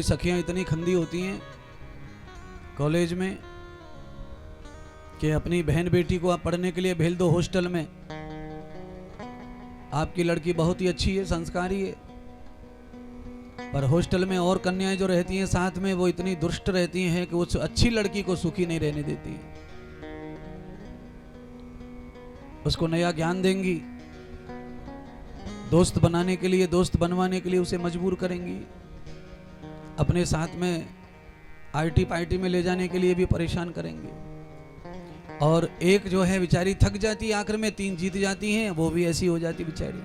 सखियां इतनी खंदी होती हैं कॉलेज में कि अपनी बहन बेटी को आप पढ़ने के लिए भेज दो हॉस्टल में। आपकी लड़की बहुत ही अच्छी है, संस्कारी है, पर हॉस्टल में और कन्याएं जो रहती हैं साथ में वो इतनी दुष्ट रहती हैं कि उस अच्छी लड़की को सुखी नहीं रहने देती है। उसको नया ज्ञान देंगी, दोस्त बनाने के लिए, दोस्त बनवाने के लिए उसे मजबूर करेंगी, अपने साथ में आईटी पार्टी में ले जाने के लिए भी परेशान करेंगे। और एक जो है बेचारी थक जाती है, आखिर में 3 जीत जाती हैं, वो भी ऐसी हो जाती बेचारी।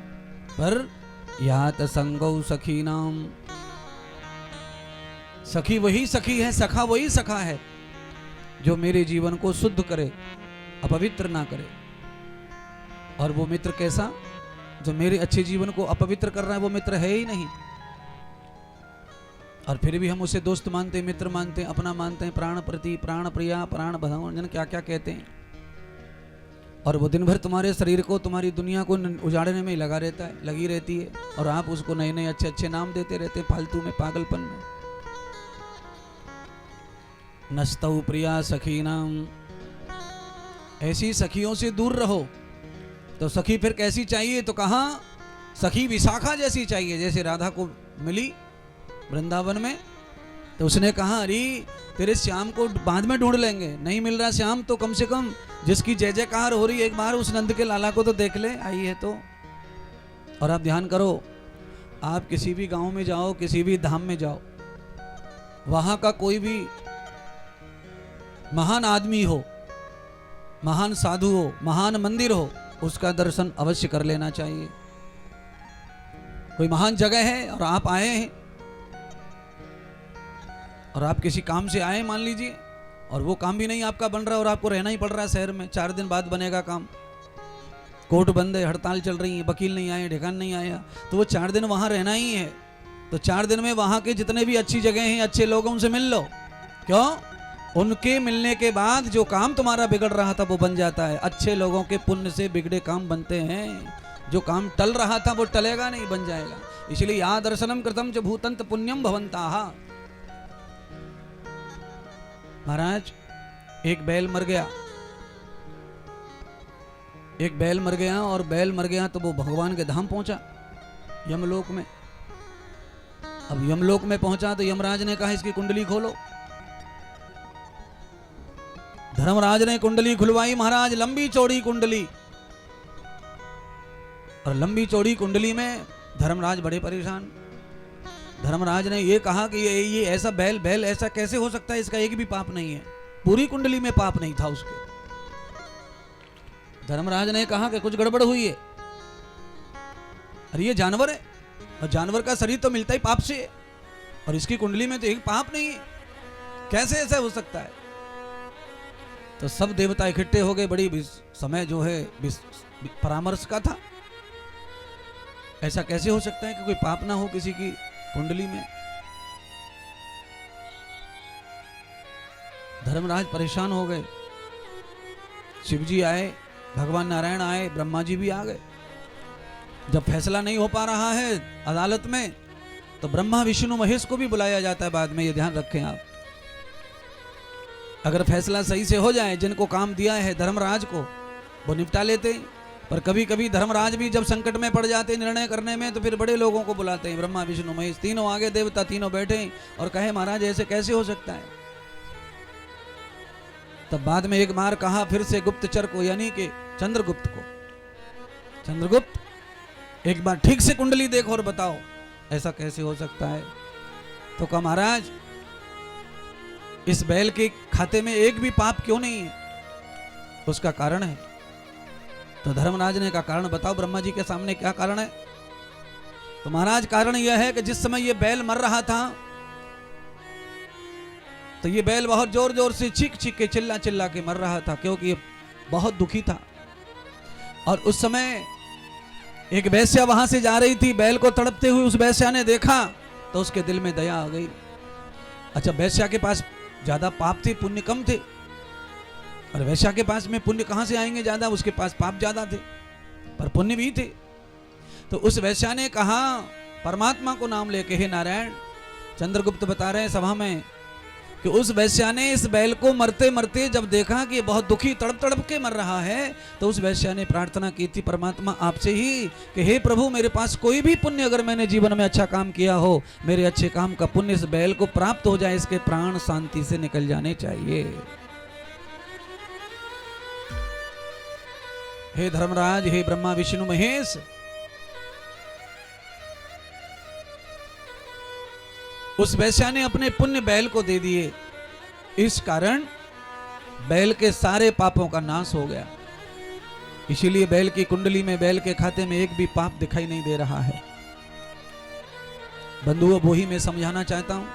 पर यात संगौ सखी नाम, सखी वही सखी है, सखा वही सखा है जो मेरे जीवन को शुद्ध करे, अपवित्र ना करे। और वो मित्र कैसा? जो मेरे अच्छे जीवन को अपवित्र कर रहा है, वो मित्र है ही नहीं। और फिर भी हम उसे दोस्त मानते हैं, मित्र मानते हैं, अपना मानते हैं, प्राण प्रति, प्राण प्रिया, प्राण भगवान, क्या क्या कहते हैं। और वो दिन भर तुम्हारे शरीर को, तुम्हारी दुनिया को उजाड़ने में ही लगा रहता है, लगी रहती है, और आप उसको नए नए अच्छे अच्छे नाम देते रहते हैं, फालतू में, पागलपन में। नस्तौ प्रिया सखीनाम, ऐसी सखियों से दूर रहो। तो सखी फिर कैसी चाहिए? तो कहा सखी विशाखा जैसी चाहिए। जैसे राधा को मिली वृंदावन में, तो उसने कहा अरे तेरे श्याम को बाद में ढूंढ लेंगे, नहीं मिल रहा श्याम तो कम से कम जिसकी जय जयकार हो रही है, एक बार उस नंद के लाला को तो देख ले, आई है तो। और आप ध्यान करो, आप किसी भी गांव में जाओ, किसी भी धाम में जाओ, वहां का कोई भी महान आदमी हो, महान साधु हो, महान मंदिर हो, उसका दर्शन अवश्य कर लेना चाहिए। कोई महान जगह है और आप आए हैं, और आप किसी काम से आए मान लीजिए, और वो काम भी नहीं आपका बन रहा और आपको रहना ही पड़ रहा है शहर में, 4 दिन बाद बनेगा काम, कोर्ट बंद है, हड़ताल चल रही है, वकील नहीं आए, ढेकान नहीं आया, तो वो 4 दिन वहां रहना ही है। तो 4 दिन में वहां के जितने भी अच्छी जगह हैं, अच्छे लोगों से मिल लो। क्यों? उनके मिलने के बाद जो काम तुम्हारा बिगड़ रहा था वो बन जाता है। अच्छे लोगों के पुण्य से बिगड़े काम बनते हैं। जो काम टल रहा था वो टलेगा नहीं, बन जाएगा। इसलिए या दर्शनम कृतम च भूतंत पुण्यम भवंताः। महाराज एक बैल मर गया, एक बैल मर गया, और बैल मर गया तो वो भगवान के धाम पहुंचा, यमलोक में। अब यमलोक में पहुंचा तो यमराज ने कहा इसकी कुंडली खोलो। धर्मराज ने कुंडली खुलवाई, महाराज लंबी चौड़ी कुंडली, और लंबी चौड़ी कुंडली में धर्मराज बड़े परेशान। धर्मराज ने ये कहा कि ये ऐसा बैल ऐसा कैसे हो सकता है, इसका एक भी पाप नहीं है, पूरी कुंडली में पाप नहीं था उसके। धर्मराज ने कहा कि कुछ गड़बड़ हुई है, अरे ये जानवर है, और जानवर का शरीर तो मिलता ही पाप से है, और इसकी कुंडली में तो एक पाप नहीं है, कैसे ऐसा हो सकता है? तो सब देवता इकट्ठे हो गए, बड़ी समय जो है परामर्श का था, ऐसा कैसे हो सकता है कि कोई पाप ना हो किसी की कुंडली में। धर्मराज परेशान हो गए, शिवजी आए, भगवान नारायण आए, ब्रह्मा जी भी आ गए। जब फैसला नहीं हो पा रहा है अदालत में, तो ब्रह्मा विष्णु महेश को भी बुलाया जाता है बाद में, ये ध्यान रखें आप। अगर फैसला सही से हो जाए, जिनको काम दिया है धर्मराज को, वो निपटा लेते। पर कभी कभी धर्मराज भी जब संकट में पड़ जाते निर्णय करने में, तो फिर बड़े लोगों को बुलाते हैं, ब्रह्मा विष्णु महेश तीनों आगे, देवता तीनों बैठे और कहे महाराज ऐसे कैसे हो सकता है। तब बाद में एक बार कहा फिर से गुप्तचर को, यानी कि चंद्रगुप्त को, चंद्रगुप्त एक बार ठीक से कुंडली देखो और बताओ ऐसा कैसे हो सकता है। तो कहा महाराज इस बैल के खाते में एक भी पाप क्यों नहीं है, उसका कारण है। तो धर्मराज ने कहा कारण बताओ ब्रह्मा जी के सामने, क्या कारण है? तो महाराज कारण यह है कि जिस समय ये बैल मर रहा था, तो ये बैल बहुत जोर जोर से चीख चीख के, चिल्ला चिल्ला के मर रहा था, क्योंकि ये बहुत दुखी था। और उस समय एक वैश्या वहां से जा रही थी, बैल को तड़पते हुए उस वैश्या ने देखा, तो उसके दिल में दया आ गई। अच्छा, वैश्या के पास ज्यादा पाप थे, पुण्य कम थे, और वैश्या के पास में पुण्य कहां से आएंगे ज्यादा, उसके पास पाप ज्यादा थे पर पुण्य भी थे। तो उस वैश्या ने कहा परमात्मा को नाम लेके, हे नारायण चंद्रगुप्त बता रहे हैं सभा में कि उस वैश्या ने इस बैल को मरते मरते जब देखा कि बहुत दुखी तड़प तड़प के मर रहा है, तो उस वैश्या ने प्रार्थना की थी परमात्मा आपसे ही कि हे प्रभु, मेरे पास कोई भी पुण्य अगर मैंने जीवन में अच्छा काम किया हो, मेरे अच्छे काम का पुण्य इस बैल को प्राप्त हो जाए, इसके प्राण शांति से निकल जाने चाहिए। हे धर्मराज, हे ब्रह्मा विष्णु महेश, उस वैश्या ने अपने पुण्य बैल को दे दिए, इस कारण बैल के सारे पापों का नाश हो गया। इसीलिए बैल की कुंडली में, बैल के खाते में एक भी पाप दिखाई नहीं दे रहा है। बंधुओं, वो ही मैं समझाना चाहता हूं।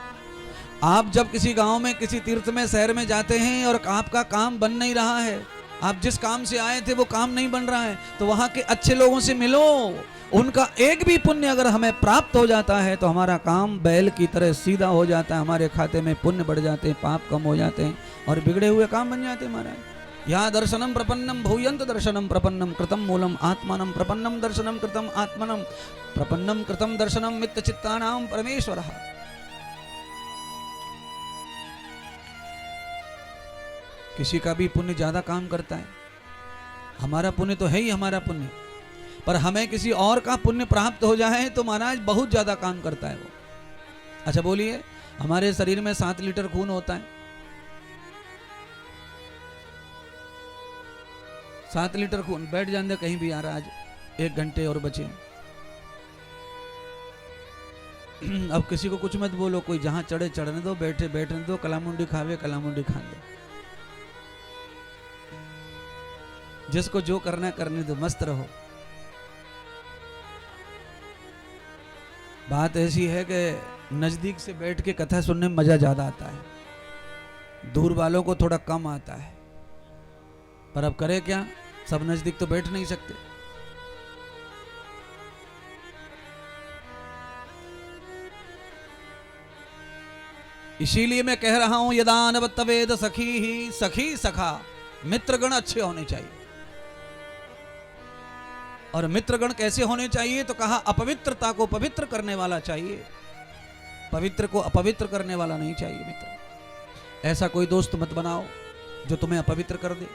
आप जब किसी गांव में, किसी तीर्थ में, शहर में जाते हैं और आपका काम बन नहीं रहा है, आप जिस काम से आए थे वो काम नहीं बन रहा है, तो वहां के अच्छे लोगों से मिलो, उनका एक भी पुण्य अगर हमें प्राप्त हो जाता है तो हमारा काम बैल की तरह सीधा हो जाता है, हमारे खाते में पुण्य बढ़ जाते हैं, पाप कम हो जाते हैं और बिगड़े हुए काम बन जाते हैं। महाराज, या दर्शनम प्रपन्नम भूयंत दर्शनम प्रपन्नम कृतम मूलम आत्मानम प्रपन्नम दर्शनम कृतम आत्मनम प्रपन्नम कृतम दर्शनम मित्त चित्तानाम परमेश्वरः। किसी का भी पुण्य ज्यादा काम करता है, हमारा पुण्य तो है ही हमारा पुण्य, पर हमें किसी और का पुण्य प्राप्त हो जाए तो महाराज बहुत ज्यादा काम करता है वो। अच्छा बोलिए, हमारे शरीर में 7 लीटर खून होता है, 7 लीटर खून। बैठ जाने कहीं भी, आ रहा आज 1 घंटे और बचे। अब किसी को कुछ मत बोलो, कोई जहां चढ़े चढ़ने दो, बैठे बैठने दो, कलामुंडी खावे कलामुंडी खान दो, जिसको जो करना करने दो, मस्त रहो। बात ऐसी है कि नजदीक से बैठ के कथा सुनने में मजा ज्यादा आता है, दूर वालों को थोड़ा कम आता है, पर अब करे क्या, सब नजदीक तो बैठ नहीं सकते। इसीलिए मैं कह रहा हूं, यदा नवत्तवेद सखी ही सखी सखा, मित्रगण अच्छे होने चाहिए। और मित्रगण कैसे होने चाहिए, तो कहा अपवित्रता को पवित्र करने वाला चाहिए, पवित्र को अपवित्र करने वाला नहीं चाहिए मित्र। ऐसा कोई दोस्त मत बनाओ जो तुम्हें अपवित्र कर दे,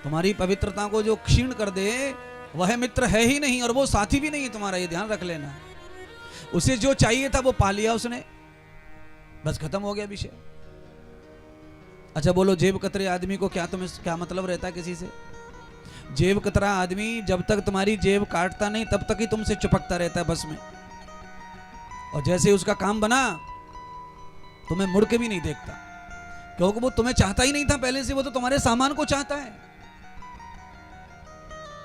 तुम्हारी पवित्रता को जो क्षीण कर दे, वह मित्र है ही नहीं और वो साथी भी नहीं है तुम्हारा, ये ध्यान रख लेना। उसे जो चाहिए था वो पा लिया उसने, बस खत्म हो गया विषय। अच्छा बोलो, जेब कतरे आदमी को क्या मतलब रहता है किसी से? जेब कतरा आदमी जब तक तुम्हारी जेब काटता नहीं तब तक ही तुमसे चिपकता रहता है बस में, और जैसे उसका काम बना तुम्हें मुड़ के भी नहीं देखता, क्योंकि वो तुम्हें चाहता ही नहीं था पहले से, वो तो तुम्हारे सामान को चाहता है।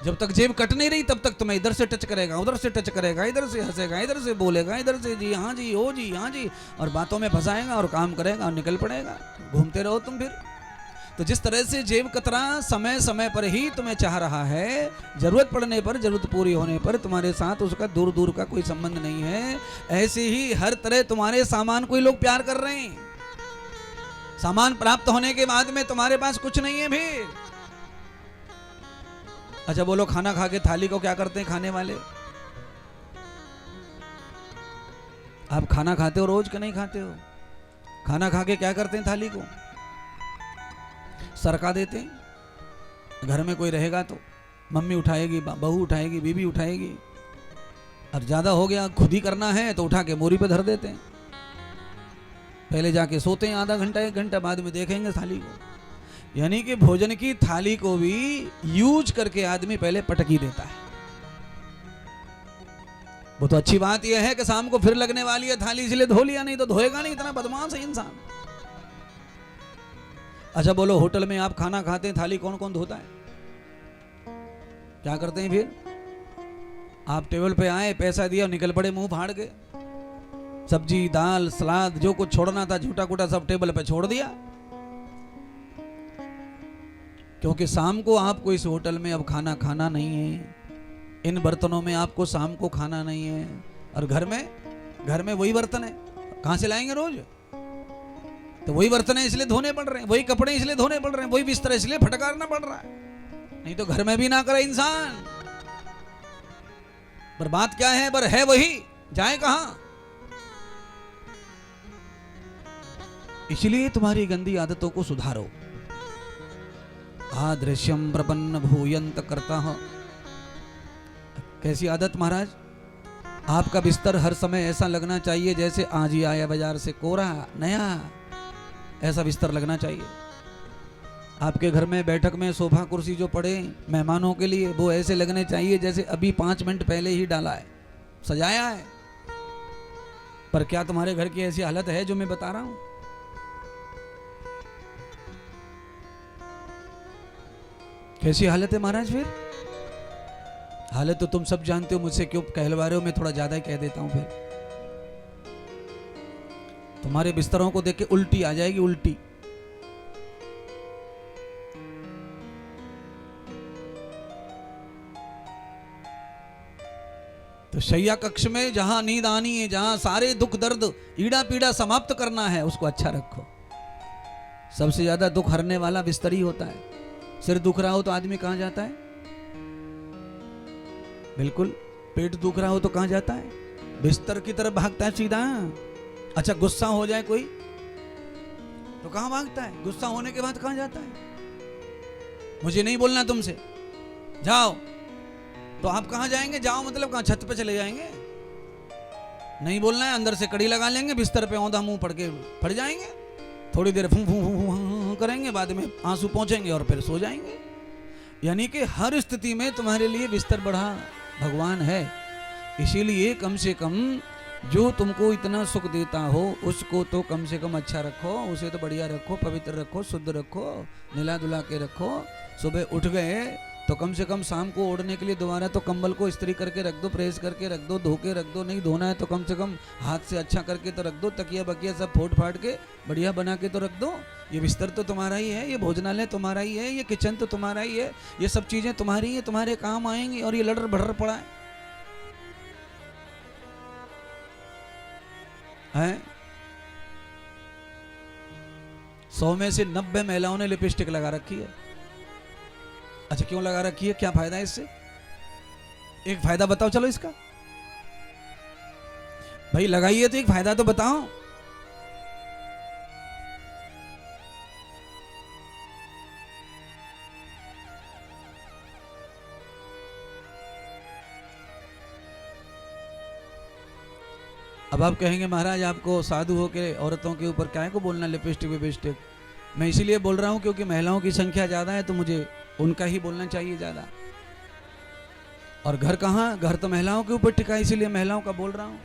जब तक जेब कट नहीं रही तब तक तुम्हें इधर से टच करेगा, उधर से टच करेगा, इधर से हंसेगा, इधर से बोलेगा, इधर से जी हाँ जी, ओ जी हाँ जी, और बातों में फंसाएगा और काम करेगा और निकल पड़ेगा, घूमते रहो तुम फिर। तो जिस तरह से जेब कतरा समय समय पर ही तुम्हें चाह रहा है, जरूरत पड़ने पर, जरूरत पूरी होने पर तुम्हारे साथ उसका दूर दूर का कोई संबंध नहीं है, ऐसे ही हर तरह तुम्हारे सामान को ही लोग प्यार कर रहे हैं। सामान प्राप्त होने के बाद में तुम्हारे पास कुछ नहीं है भी। अच्छा बोलो, खाना खा के थाली को क्या करते हैं खाने वाले? आप खाना खाते हो रोज के नहीं खाते हो? खाना खा के क्या करते हैं थाली को? सरका देते हैं। घर में कोई रहेगा तो मम्मी उठाएगी, बहू उठाएगी, बीबी उठाएगी, और ज्यादा हो गया खुद ही करना है तो उठा के मोरी पे धर देते हैं। पहले जाके सोते हैं आधा घंटा 1 घंटा, बाद में देखेंगे थाली को। यानी कि भोजन की थाली को भी यूज करके आदमी पहले पटकी देता है। वो तो अच्छी बात यह है कि शाम को फिर लगने वाली है थाली, इसलिए धो लिया, नहीं तो धोएगा नहीं, इतना बदमाश है इंसान। अच्छा बोलो, होटल में आप खाना खाते हैं, थाली कौन कौन धोता है? क्या करते हैं फिर? आप टेबल पे आए, पैसा दिया, निकल पड़े मुंह फाड़ के, सब्जी दाल सलाद जो कुछ छोड़ना था झूठा कूटा सब टेबल पे छोड़ दिया, क्योंकि शाम को आपको इस होटल में अब खाना खाना नहीं है, इन बर्तनों में आपको शाम को खाना नहीं है। और घर में वही बर्तन है, कहां से लाएंगे रोज? तो वही बर्तन है इसलिए धोने पड़ रहे हैं, वही कपड़े इसलिए धोने पड़ रहे हैं, वही बिस्तर इसलिए फटकारना पड़ रहा है, नहीं तो घर में भी ना करे इंसान। पर बात क्या है, पर है वही, जाए कहां? इसलिए तुम्हारी गंदी आदतों को सुधारो। आदृश्यम प्रपन्न भूयंत करता हो। कैसी आदत महाराज? आपका बिस्तर हर समय ऐसा लगना चाहिए जैसे आज ही आया बाजार से, कोरा नया, ऐसा बिस्तर लगना चाहिए। आपके घर में बैठक में सोफा कुर्सी जो पड़े मेहमानों के लिए, वो ऐसे लगने चाहिए जैसे अभी 5 मिनट पहले ही डाला है, सजाया है। पर क्या तुम्हारे घर की ऐसी हालत है जो मैं बता रहा हूं? कैसी हालत है महाराज? फिर हालत तो तुम सब जानते हो, मुझसे क्यों कहलवा रहे हो? मैं थोड़ा ज्यादा ही कह देता हूं। फिर तुम्हारे बिस्तरों को देख के उल्टी आ जाएगी, उल्टी। तो शैया कक्ष में जहां नींद आनी है, जहां सारे दुख दर्द ईड़ा पीड़ा समाप्त करना है, उसको अच्छा रखो। सबसे ज्यादा दुख हरने वाला बिस्तर ही होता है। सिर दुख रहा हो तो आदमी कहां जाता है? बिल्कुल। पेट दुख रहा हो तो कहां जाता है? बिस्तर की तरफ भागता है सीधा। अच्छा, गुस्सा हो जाए कोई तो कहां भागता है? गुस्सा होने के बाद कहां जाता है? मुझे नहीं बोलना तुमसे, जाओ। तो आप कहां जाएंगे? जाओ मतलब कहां? छत पे चले जाएंगे? नहीं बोलना है, अंदर से कड़ी लगा लेंगे, बिस्तर पे औंधा मुंह पड़ के पड़ जाएंगे, थोड़ी देर फू फू फू करेंगे, बाद में आंसू पहुंचेंगे और फिर सो जाएंगे। यानी कि हर स्थिति में तुम्हारे लिए बिस्तर बड़ा भगवान है। इसीलिए कम से कम जो तुमको इतना सुख देता हो उसको तो कम से कम अच्छा रखो, उसे तो बढ़िया रखो, पवित्र रखो, शुद्ध रखो, निला धुला के रखो। सुबह उठ गए तो कम से कम शाम को ओढ़ने के लिए दोबारा तो कंबल को इस्त्री करके रख दो, प्रेस करके रख दो, धो के रख दो। नहीं धोना है तो कम से कम हाथ से अच्छा करके तो रख दो। तकिया बकिया सब फोड़ फाड़ के बढ़िया बना के तो रख दो। ये बिस्तर तो तुम्हारा ही है, ये भोजनालय तुम्हारा ही है, ये किचन तो तुम्हारा ही है, ये सब चीजें तुम्हारी है, तुम्हारे काम आएंगी। और ये लड़र भड़र पड़ा है। 100 में से 90 महिलाओं ने लिपस्टिक लगा रखी है। अच्छा, क्यों लगा रखी है? क्या फायदा है इससे? एक फायदा बताओ चलो इसका। भाई लगाइए तो एक फायदा तो बताओ। अब आप कहेंगे महाराज आपको साधु होके औरतों के ऊपर क्या को बोलना लिपस्टिक विपस्टिक। मैं इसीलिए बोल रहा हूं क्योंकि महिलाओं की संख्या ज्यादा है, तो मुझे उनका ही बोलना चाहिए ज्यादा। और घर कहाँ? घर तो महिलाओं के ऊपर टिका, इसीलिए महिलाओं का बोल रहा हूँ।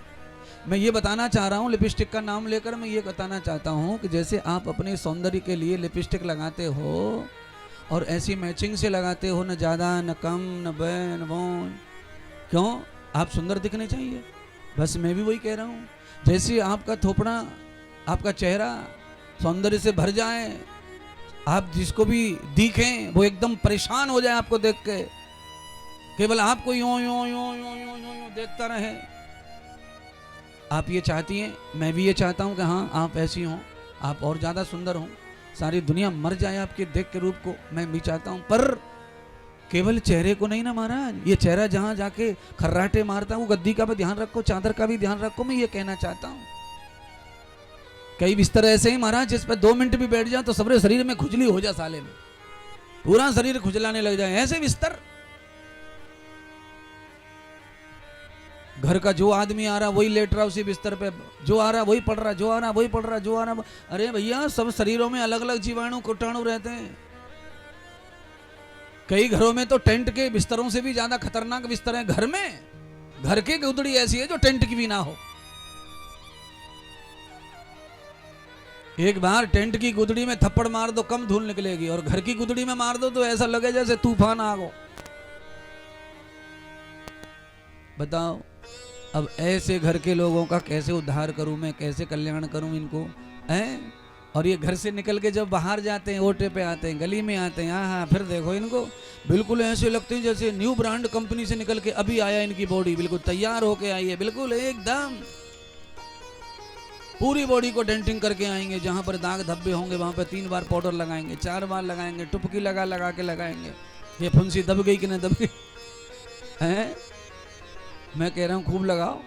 मैं ये बताना चाह रहा हूँ, लिपस्टिक का नाम लेकर मैं ये बताना चाहता हूँ कि जैसे आप अपने सौंदर्य के लिए लिपस्टिक लगाते हो और ऐसी मैचिंग से लगाते हो, न ज़्यादा न कम, न बे न बोन, क्यों? आप सुंदर दिखने चाहिए। बस मैं भी वही कह रहा हूँ। जैसे आपका थोपड़ा, आपका चेहरा सौंदर्य से भर जाए, आप जिसको भी दिखें वो एकदम परेशान हो जाए आपको देख के, केवल आपको यूं यूं यूं यूं यूं यूं यूं देखता रहे। आप ये चाहती हैं, मैं भी ये चाहता हूं कि हाँ आप ऐसी हो, आप और ज़्यादा सुंदर हो, सारी दुनिया मर जाए आपके देख के रूप को, मैं भी चाहता हूं। पर केवल चेहरे को नहीं ना महाराज, ये चेहरा जहां जाके खर्राटे मारता है वो गद्दी का भी ध्यान रखो, चादर का भी ध्यान रखो। मैं ये कहना चाहता हूँ। कई बिस्तर ऐसे ही महाराज जिस पर 2 मिनट भी बैठ जाओ तो सबरे शरीर में खुजली हो जाए, साले में पूरा शरीर खुजलाने लग जाए, ऐसे बिस्तर। घर का जो आदमी आ रहा वही लेट रहा उसी बिस्तर पे, जो आ रहा वही पड़ रहा, जो आ रहा वही पड़ रहा, जो आ रहा। अरे भैया सब शरीरों में अलग अलग जीवाणु कीटाणु रहते हैं। कई घरों में तो टेंट के बिस्तरों से भी ज्यादा खतरनाक बिस्तर हैं घर में। घर की गुदड़ी ऐसी है जो टेंट की भी ना हो। एक बार टेंट की गुदड़ी में थप्पड़ मार दो कम धूल निकलेगी, और घर की गुदड़ी में मार दो तो ऐसा लगे जैसे तूफान आ गो। बताओ अब ऐसे घर के लोगों का कैसे उद्धार करूं मैं, कैसे कल्याण करूं इनको हैं? और ये घर से निकल के जब बाहर जाते हैं, ओटे पे आते हैं, गली में आते हैं, हाँ फिर देखो इनको बिल्कुल ऐसे लगते हैं जैसे न्यू ब्रांड कंपनी से निकल के अभी आया। इनकी बॉडी बिल्कुल तैयार होके आई है, बिल्कुल एकदम पूरी बॉडी को डेंटिंग करके आएंगे। जहां पर दाग धब्बे होंगे वहां पर 3 बार पाउडर लगाएंगे, 4 बार लगाएंगे, टुपकी लगा लगा के लगाएंगे। ये फुंसी दब गई कि नहीं दब गई है? मैं कह रहा हूँ खूब लगाओ,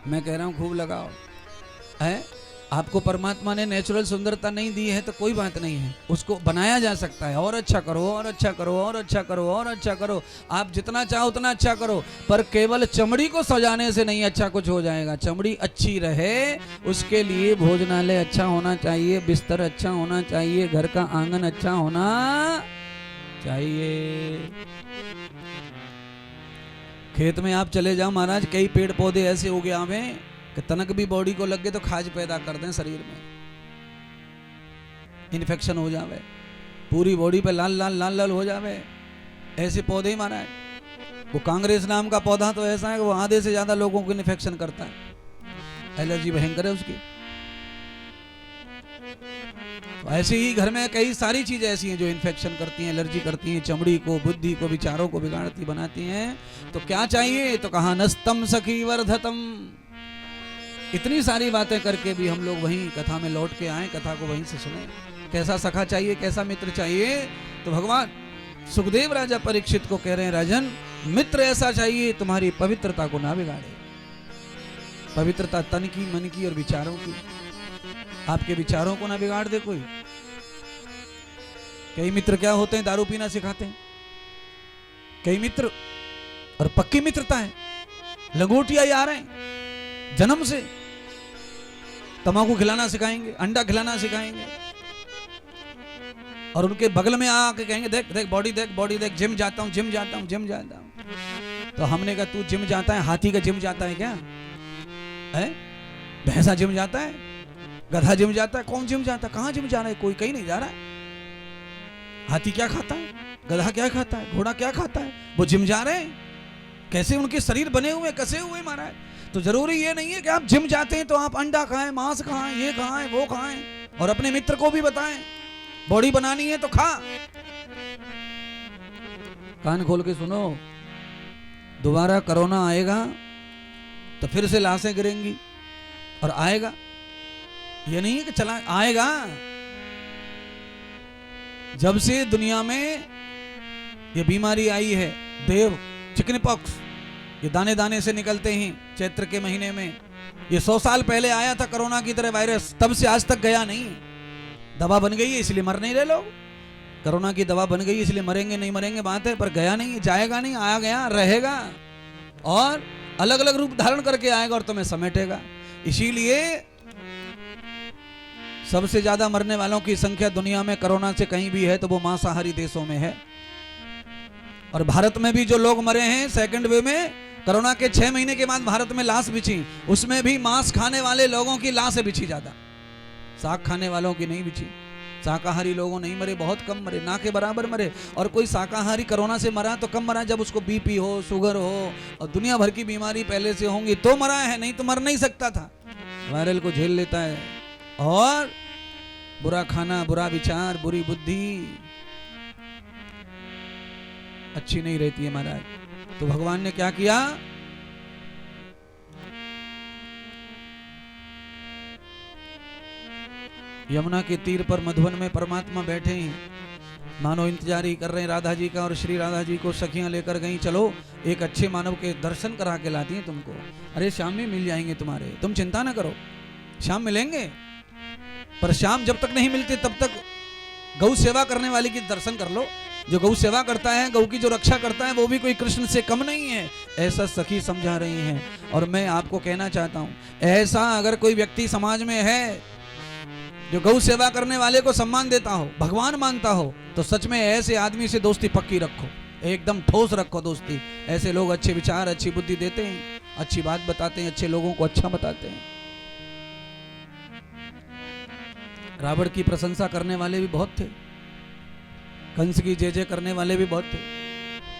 मैं कह रहा हूँ खूब लगाओ है। आपको परमात्मा ने नेचुरल सुंदरता नहीं दी है तो कोई बात नहीं है, उसको बनाया जा सकता है। और अच्छा करो, और अच्छा करो, और अच्छा करो, और अच्छा करो। आप जितना चाहो उतना अच्छा करो, पर केवल चमड़ी को सजाने से नहीं अच्छा कुछ हो जाएगा। चमड़ी अच्छी रहे उसके लिए भोजनालय अच्छा होना चाहिए, बिस्तर अच्छा होना चाहिए, घर का आंगन अच्छा होना चाहिए। खेत में आप चले जाओ महाराज, कई पेड़ पौधे ऐसे हो गए हमें कि तनक भी बॉडी को लग गए तो खाज पैदा कर दें शरीर में, इन्फेक्शन हो जावे, पूरी बॉडी पे लाल लाल लाल लाल हो जावे। ऐसे पौधे ही महाराज, वो कांग्रेस नाम का पौधा तो ऐसा है कि वो आधे से ज्यादा लोगों को इन्फेक्शन करता है, एलर्जी भयंकर है उसकी। तो ऐसे ही घर में कई सारी चीजें ऐसी हैं जो इन्फेक्शन करती हैं, एलर्जी करती हैं, चमड़ी को, बुद्धि को, विचारों को बिगाड़ती बनाती हैं। तो क्या चाहिए? तो कहा नस्तम सखी वर्धतम। इतनी सारी बातें करके भी हम लोग वहीं कथा में लौट के आए, कथा को वहीं से सुने। कैसा सखा चाहिए, कैसा मित्र चाहिए? तो भगवान सुखदेव राजा परीक्षित को कह रहे हैं, राजन मित्र ऐसा चाहिए तुम्हारी पवित्रता को ना बिगाड़े। पवित्रता तन की, मन की और विचारों की, आपके विचारों को ना बिगाड़ दे कोई। कई मित्र क्या होते हैं, दारू पीना सिखाते हैं। कई मित्र, और पक्की मित्रता है, लंगोटिया यार हैं जन्म से, तंबाकू खिलाना सिखाएंगे, अंडा खिलाना सिखाएंगे, और उनके बगल में आके कहेंगे देख देख बॉडी देख, बॉडी देख, जिम जाता हूं, जिम जाता हूं, जिम जाता हूं। तो हमने कहा तू जिम जाता है, हाथी का जिम जाता है क्या? है भैंसा जिम जाता है, गधा जिम जाता है? कौन जिम जाता है? कहां जिम जा रहा है? कोई कहीं नहीं जा रहा है। हाथी क्या खाता है, गधा क्या खाता है, घोड़ा क्या खाता है? वो जिम जा रहे हैं। कैसे उनके शरीर बने हुए, कसे हुए महाराज। तो जरूरी ये नहीं है कि आप जिम जाते हैं तो आप अंडा खाएं, मांस खाएं, ये खाएं, वो खाएं, और अपने मित्र को भी बताएं बॉडी बनानी है तो खा। कान खोल के सुनो, दोबारा कोरोना आएगा तो फिर से लाशें गिरेंगी, और आएगा, ये नहीं है कि चला आएगा। जब से दुनिया में ये बीमारी आई है, देव चिकन पॉक्स, ये दाने दाने से निकलते हैं चैत्र के महीने में। ये 100 साल पहले आया था कोरोना की तरह वायरस, तब से आज तक गया नहीं। दवा बन गई है इसलिए मर नहीं रहे लोग, कोरोना की दवा बन गई इसलिए मरेंगे नहीं मरेंगे बात है, पर गया नहीं, जाएगा नहीं, आ गया, रहेगा, और अलग अलग रूप धारण करके आएगा और तुम्हें समेटेगा। इसीलिए सबसे ज्यादा मरने वालों की संख्या दुनिया में कोरोना से कहीं भी है तो वो मांसाहारी देशों में है। और भारत में भी जो लोग मरे हैं सेकंड वेव में, कोरोना के 6 महीने के बाद भारत में लाश बिछी, उसमें भी मांस खाने वाले लोगों की लाश बिछी ज्यादा, साग खाने वालों की नहीं बिछी। शाकाहारी लोगों नहीं मरे, बहुत कम मरे, ना के बराबर मरे। और कोई शाकाहारी कोरोना से मरा तो कम मरा जब उसको बीपी हो, शुगर हो और दुनिया भर की बीमारी पहले से होंगी तो मरा है, नहीं तो मर नहीं सकता था। वायरल को झेल लेता है, और बुरा खाना, बुरा विचार, बुरी बुद्धि अच्छी नहीं रहती है महाराज। तो भगवान ने क्या किया? यमुना के तीर पर मधुवन में परमात्मा बैठे हैं, मानो इंतजार ही कर रहे हैं राधा जी का। और श्री राधा जी को सखियां लेकर गई, चलो एक अच्छे मानव के दर्शन करा के लाती हैं तुमको। अरे श्याम में मिल जाएंगे तुम्हारे, तुम चिंता ना करो, श्याम मिलेंगे। पर श्याम जब तक नहीं मिलते तब तक गौ सेवा करने वाले की दर्शन कर लो। जो गौ सेवा करता है, गौ की जो रक्षा करता है, वो भी कोई कृष्ण से कम नहीं है, ऐसा सखी समझा रही हैं। और मैं आपको कहना चाहता हूं, ऐसा अगर कोई व्यक्ति समाज में है जो गौ सेवा करने वाले को सम्मान देता हो, भगवान मानता हो, तो सच में ऐसे आदमी से दोस्ती पक्की रखो, एकदम ठोस रखो दोस्ती। ऐसे लोग अच्छे विचार, अच्छी बुद्धि देते हैं, अच्छी बात बताते हैं, अच्छे लोगों को अच्छा बताते हैं। रावण की प्रशंसा करने वाले भी बहुत थे, कंस की जय जय करने वाले भी बहुत थे।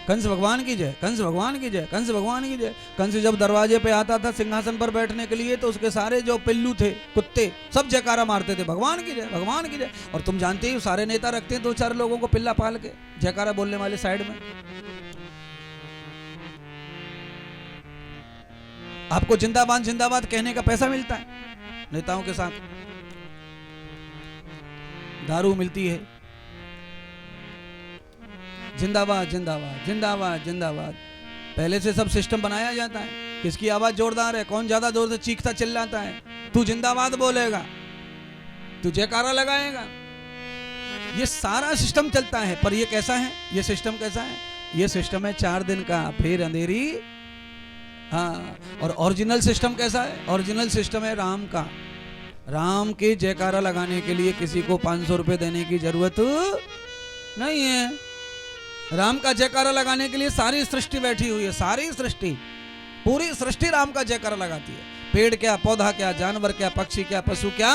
कंस भगवान की जय, कंस भगवान की जय, कंस भगवान की जय। कंस जब दरवाजे पे आता था सिंहासन पर बैठने के लिए तो उसके सारे जो पिल्लू थे, कुत्ते, सब जयकारा मारते थे, भगवान की जय, भगवान की जय। और तुम जानते ही सारे नेता रखते हैं 2-4 लोगों को पिल्ला पाल के जयकारा बोलने वाले साइड में। आपको जिंदाबाद जिंदाबाद कहने का पैसा मिलता है नेताओं के साथ, दारू मिलती है, जिंदाबाद जिंदाबाद जिंदाबाद जिंदाबाद। पहले से सब सिस्टम बनाया जाता है, किसकी आवाज जोरदार है, कौन ज्यादा जोर से चीखता चिल्लाता है, तू जिंदाबाद बोलेगा, तू जयकारा लगाएगा। ये सारा सिस्टम चलता है, पर ये कैसा है, ये सिस्टम कैसा है, ये सिस्टम है 4 दिन का, फिर अंधेरी। हाँ, और ओरिजिनल सिस्टम कैसा है, ओरिजिनल सिस्टम है राम का। राम के जयकारा लगाने के लिए किसी को 500 रुपए देने की जरूरत नहीं है। राम का जयकारा लगाने के लिए सारी सृष्टि बैठी हुई है, सारी सृष्टि, पूरी सृष्टि राम का जयकारा लगाती है। पेड़ क्या, पौधा क्या, जानवर क्या, पक्षी क्या, पशु क्या,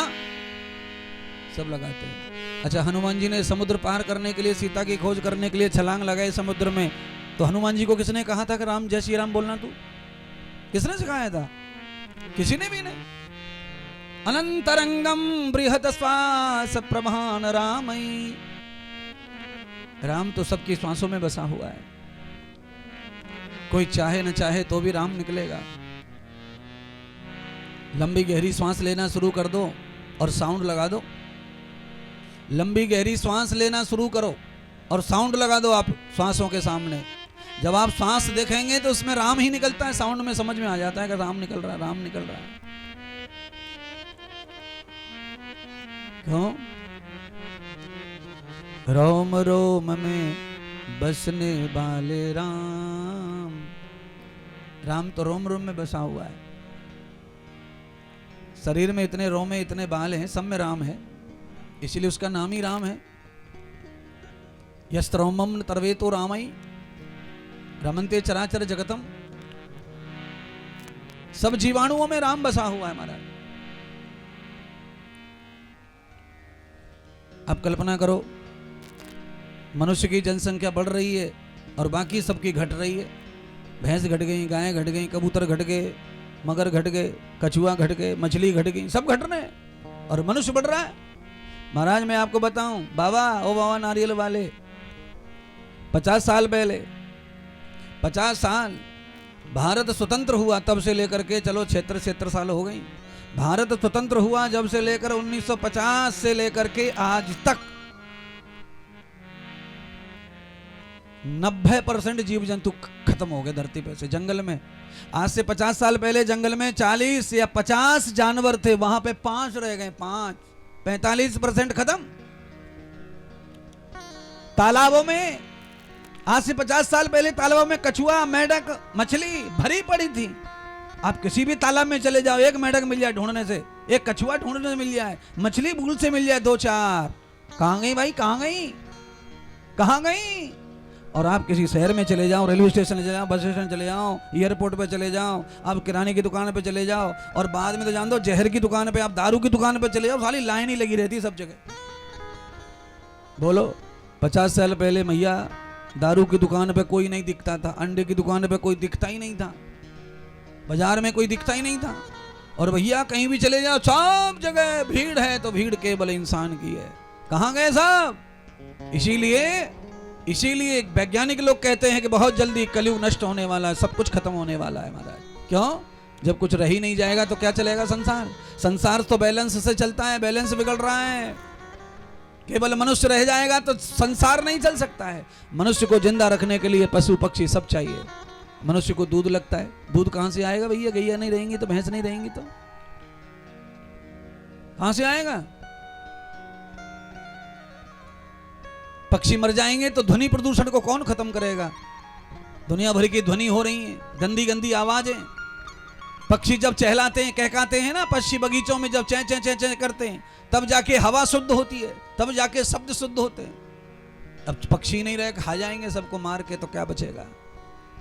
सब लगाते हैं। अच्छा, हनुमान जी ने समुद्र पार करने के लिए, सीता की खोज करने के लिए छलांग लगाई समुद्र में, तो हनुमान जी को किसने कहा था कि राम जय श्री राम बोलना? तू किसने सिखाया था? किसी ने भी नहीं। अनंतरंगम बृहत श्वास प्रभान रामई। राम तो सबकी श्वासों में बसा हुआ है, कोई चाहे न चाहे तो भी राम निकलेगा। लंबी गहरी सांस लेना शुरू कर दो और साउंड लगा दो। लंबी गहरी सांस लेना शुरू करो और साउंड लगा दो आप श्वासों के सामने। जब आप सांस देखेंगे तो उसमें राम ही निकलता है, साउंड में समझ में आ जाता है कि राम निकल रहा है, राम निकल रहा है। क्यों? रोम रोम में बसने वाले राम। राम तो रोम रोम में बसा हुआ है। शरीर में इतने रोमे, इतने बाल हैं, सब में राम है, इसीलिए उसका नाम ही राम है। यस्त्रोमम तर्वेतो रामई रमन्ते चराचर जगतम। सब जीवाणुओं में राम बसा हुआ है महाराज। अब कल्पना करो, मनुष्य की जनसंख्या बढ़ रही है और बाकी सबकी घट रही है। भैंस घट गई, गाय घट गई, कबूतर घट गए, मगर घट गए, कछुआ घट गए, मछली घट गई, सब घट रहे हैं और मनुष्य बढ़ रहा है। महाराज मैं आपको बताऊं, बाबा नारियल वाले 50 साल पहले, 50 साल भारत स्वतंत्र हुआ तब से लेकर के, चलो 76 साल हो गई, भारत स्वतंत्र हुआ जब से लेकर 1950 से लेकर के आज तक 90% जीव जंतु खत्म हो गए धरती पे से। जंगल में आज से 50 साल पहले जंगल में 40 या 50 जानवर थे, वहां पे 5 रह गए, 5, 45% खत्म। तालाबों में आज से 50 साल पहले तालाबों में कछुआ, मेढक, मछली भरी पड़ी थी। आप किसी भी तालाब में चले जाओ, एक मेढक मिल जाए ढूंढने से, एक कछुआ ढूंढने से मिल जाए, मछली भूल से मिल जाए 2-4। कहां गई भाई, कहां गई, कहां गई? और आप किसी शहर में चले जाओ, रेलवे स्टेशन चले जाओ, बस स्टेशन चले जाओ, एयरपोर्ट पे चले जाओ, आप किराने की दुकान पे चले जाओ, और बाद में तो जान दो जहर की दुकान पे, आप दारू की दुकान पे चले जाओ, सारी लाइन ही लगी रहती है सब जगह। बोलो 50 साल पहले मैया दारू की दुकान पे कोई नहीं दिखता था, अंडे की दुकान पे कोई दिखता ही नहीं था, बाजार में कोई दिखता ही नहीं था, और भैया कहीं भी चले जाओ सब जगह भीड़ है, तो भीड़ केवल इंसान की है। कहां गए सब? इसीलिए वैज्ञानिक लोग कहते हैं कि बहुत जल्दी कलयुग नष्ट होने वाला है, सब कुछ खत्म होने वाला है महाराज। क्यों? जब कुछ रह ही नहीं जाएगा तो क्या चलेगा संसार? संसार तो बैलेंस से चलता है, बैलेंस बिगड़ रहा है। केवल मनुष्य रह जाएगा तो संसार नहीं चल सकता है। मनुष्य को जिंदा रखने के लिए पशु पक्षी सब चाहिए। मनुष्य को दूध लगता है, दूध कहां से आएगा भैया? गैया नहीं रहेंगी तो, भैंस नहीं रहेंगी तो कहां से आएगा? पक्षी मर जाएंगे तो ध्वनि प्रदूषण को कौन खत्म करेगा? दुनिया भर की ध्वनि हो रही है, गंदी गंदी आवाजें। पक्षी जब चहलाते हैं, कहकाते हैं ना, पक्षी बगीचों में जब चैं चैं चैं चैं करते हैं, तब जाके हवा शुद्ध होती है, तब जाके शब्द शुद्ध होते हैं। अब पक्षी नहीं रहे, खा जाएंगे सबको मार के, तो क्या बचेगा?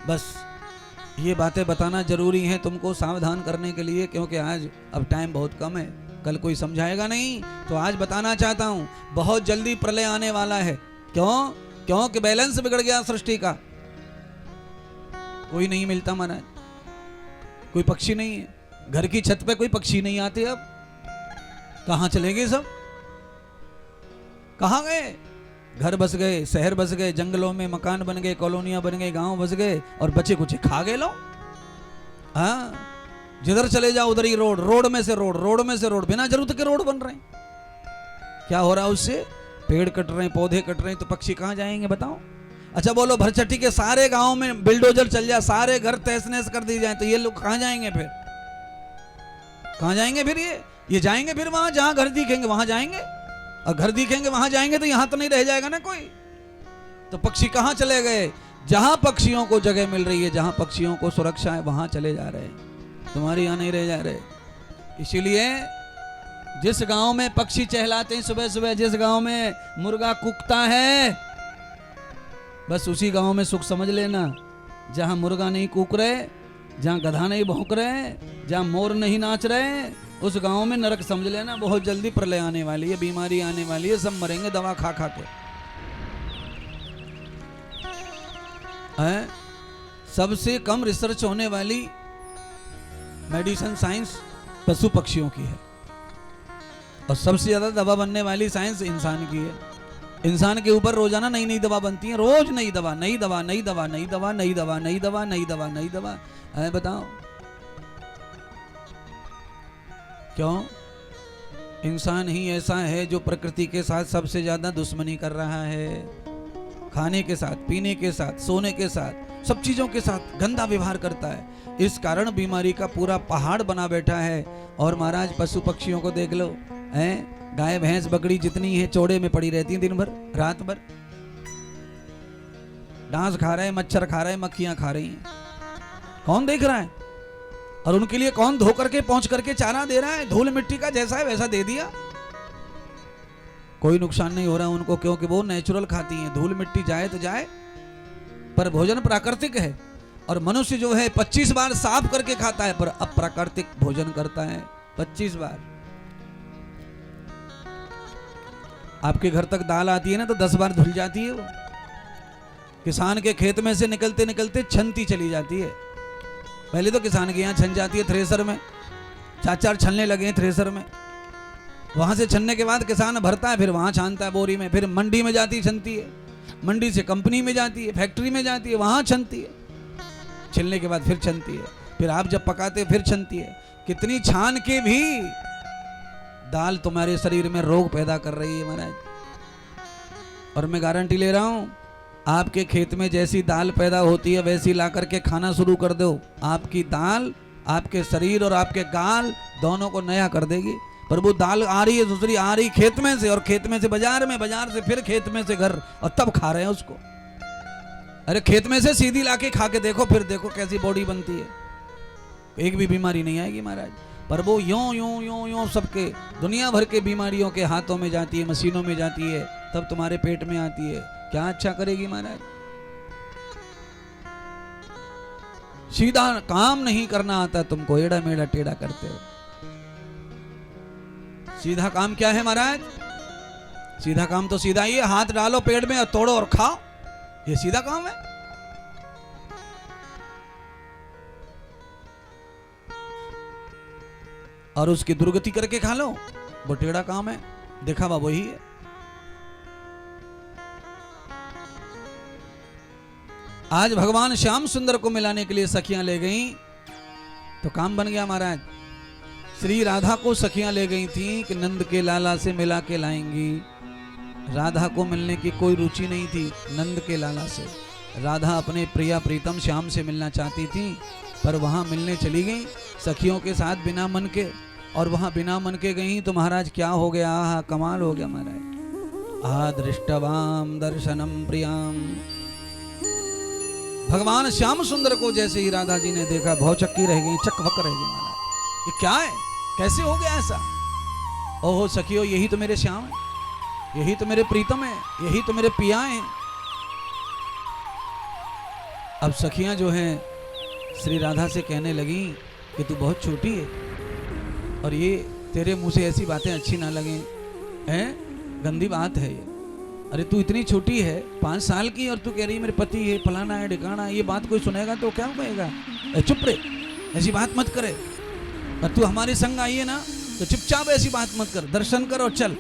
बस ये बातें बताना जरूरी है तुमको सावधान करने के लिए, क्योंकि आज अब टाइम बहुत कम है, कल कोई समझाएगा नहीं, तो आज बताना चाहता हूं बहुत जल्दी प्रलय आने वाला है। क्यों? क्योंकि बैलेंस बिगड़ गया सृष्टि का। कोई नहीं मिलता महाराज, कोई पक्षी नहीं है, घर की छत पे कोई पक्षी नहीं आते। अब कहां चले गए सब? कहां गए? घर बस गए, शहर बस गए, जंगलों में मकान बन गए, कॉलोनियां बन गई, गांव बस गए, और बच्चे कुछ खा गए लोग। हाँ, जिधर चले जाओ उधर ही रोड, रोड में से रोड, रोड में से रोड, बिना जरूरत के रोड बन रहे हैं। क्या हो रहा है उससे? पेड़ कट रहे हैं, पौधे कट रहे हैं, तो पक्षी कहां जाएंगे बताओ? अच्छा बोलो, भरचट्टी के सारे गांव में बिल्डोजर चल जाए, सारे घर तहस नहस कर दिए जाए, तो ये लोग कहां जाएंगे फिर? कहाँ जाएंगे फिर ये जाएंगे फिर वहां जहां घर दिखेंगे वहां जाएंगे, और घर दिखेंगे वहां जाएंगे तो यहां तो नहीं रह जाएगा ना कोई। तो पक्षी कहां चले गए? जहां पक्षियों को जगह मिल रही है, जहां पक्षियों को सुरक्षा है, वहां चले जा रहे हैं, तुम्हारे यहां नहीं रह जा रहे। इसीलिए जिस गांव में पक्षी चहलाते हैं सुबह सुबह, जिस गांव में मुर्गा कूकता है, बस उसी गांव में सुख समझ लेना। जहां मुर्गा नहीं कूक रहे, जहां गधा नहीं भौंक रहे, जहां मोर नहीं नाच रहे, उस गांव में नरक समझ लेना। बहुत जल्दी प्रलय आने वाली है, बीमारी आने वाली है, सब मरेंगे दवा खा खा के। सबसे कम रिसर्च होने वाली मेडिसिन साइंस पशु पक्षियों की है, और सबसे ज्यादा दवा बनने वाली साइंस इंसान की है। इंसान के ऊपर रोजाना नई नई दवा बनती है, रोज नई दवा, नई दवा, नई दवा, नई दवा, नई दवा, नई दवा, नई दवा, नई दवा। बताओ क्यों? इंसान ही ऐसा है जो प्रकृति के साथ सबसे ज्यादा दुश्मनी कर रहा है। खाने के साथ, पीने के साथ, सोने के साथ, सब चीजों के साथ गंदा व्यवहार करता है। इस कारण बीमारी का पूरा पहाड़ बना बैठा है। और महाराज पशु पक्षियों को देख लो, हैं, गाय भैंस बकरी जितनी है चौड़े में पड़ी रहती है दिन भर रात भर, डांस खा रहे हैं, मच्छर खा रहे हैं, मक्खियां खा रही हैं। कौन देख रहा है? और उनके लिए कौन धो करके पहुंच करके चारा दे रहा है? धूल मिट्टी का जैसा है वैसा दे दिया, कोई नुकसान नहीं हो रहा उनको, क्योंकि वो नेचुरल खाती हैं। धूल मिट्टी जाए तो जाए, पर भोजन प्राकृतिक है। और मनुष्य जो है 25 बार साफ करके खाता है, पर अप्राकृतिक भोजन करता है 25 बार। आपके घर तक दाल आती है ना, तो 10 बार धुल जाती है वो। किसान के खेत में से निकलते निकलते छनती चली जाती है। पहले तो किसान के यहाँ छन जाती है थ्रेसर में, 4-4 छलने लगे हैं थ्रेसर में। वहां से छनने के बाद किसान भरता है, फिर वहां छानता है बोरी में, फिर मंडी में जाती छनती है, मंडी से कंपनी में जाती है, फैक्ट्री में जाती है, वहां छनती है, छिलने के बाद फिर छनती है, फिर आप जब पकाते फिर छनती है। कितनी छान के भी दाल तुम्हारे शरीर में रोग पैदा कर रही है महाराज। और मैं गारंटी ले रहा हूं, आपके खेत में जैसी दाल पैदा होती है वैसी ला करके खाना शुरू कर दो, आपकी दाल आपके शरीर और आपके गाल दोनों को नया कर देगी। पर वो दाल आ रही है दूसरी, आ रही खेत में से, और खेत में से बाजार में, बाजार से फिर खेत में से घर, और तब खा रहे हैं उसको। अरे खेत में से सीधी लाके खा के देखो, फिर देखो कैसी बॉडी बनती है, एक भी बीमारी नहीं आएगी महाराज। पर वो यूं यूं यूं यूं सबके दुनिया भर के बीमारियों के हाथों में जाती है, मशीनों में जाती है, तब तुम्हारे पेट में आती है। क्या अच्छा करेगी महाराज? सीधा काम नहीं करना आता तुमको, एड़ा मेड़ा टेढ़ा करते हो। सीधा काम क्या है महाराज? सीधा काम तो सीधा ही है, हाथ डालो पेड़ में और तोड़ो और खाओ, ये सीधा काम है। और उसकी दुर्गति करके खा लो, वो टेढ़ा काम है, दिखावा वही है। आज भगवान श्याम सुंदर को मिलाने के लिए सखियां ले गईं, तो काम बन गया महाराज। श्री राधा को सखियां ले गई थी कि नंद के लाला से मिला के लाएंगी। राधा को मिलने की कोई रुचि नहीं थी नंद के लाला से। राधा अपने प्रिया प्रीतम श्याम से मिलना चाहती थी, पर वहां मिलने चली गई सखियों के साथ बिना मन के। और वहां बिना मन के गई तो महाराज क्या हो गया, कमाल हो गया महाराज। दृष्टवाम दर्शनम प्रियाम, भगवान श्याम सुंदर को जैसे ही राधा जी ने देखा भौचक्की रह गई, चकभक रह गई महाराज। ये क्या है, कैसे हो गया ऐसा? ओहो सखियो, यही तो मेरे श्याम है, यही तो मेरे प्रीतम है, यही तो मेरे पिया हैं। अब सखियां जो हैं श्री राधा से कहने लगी कि तू बहुत छोटी है, और ये तेरे मुंह से ऐसी बातें अच्छी ना लगे, हैं, गंदी बात है ये। अरे तू इतनी छोटी है, 5 साल की, और तू कह रही मेरे पति है, फलाना है, ढिकाना है। ये बात कोई सुनेगा तो क्या कहेगा? चुप रहे, ऐसी बात मत करे। और तू हमारे संग आई है ना, तो चुपचाप ऐसी बात मत कर, दर्शन कर और चल।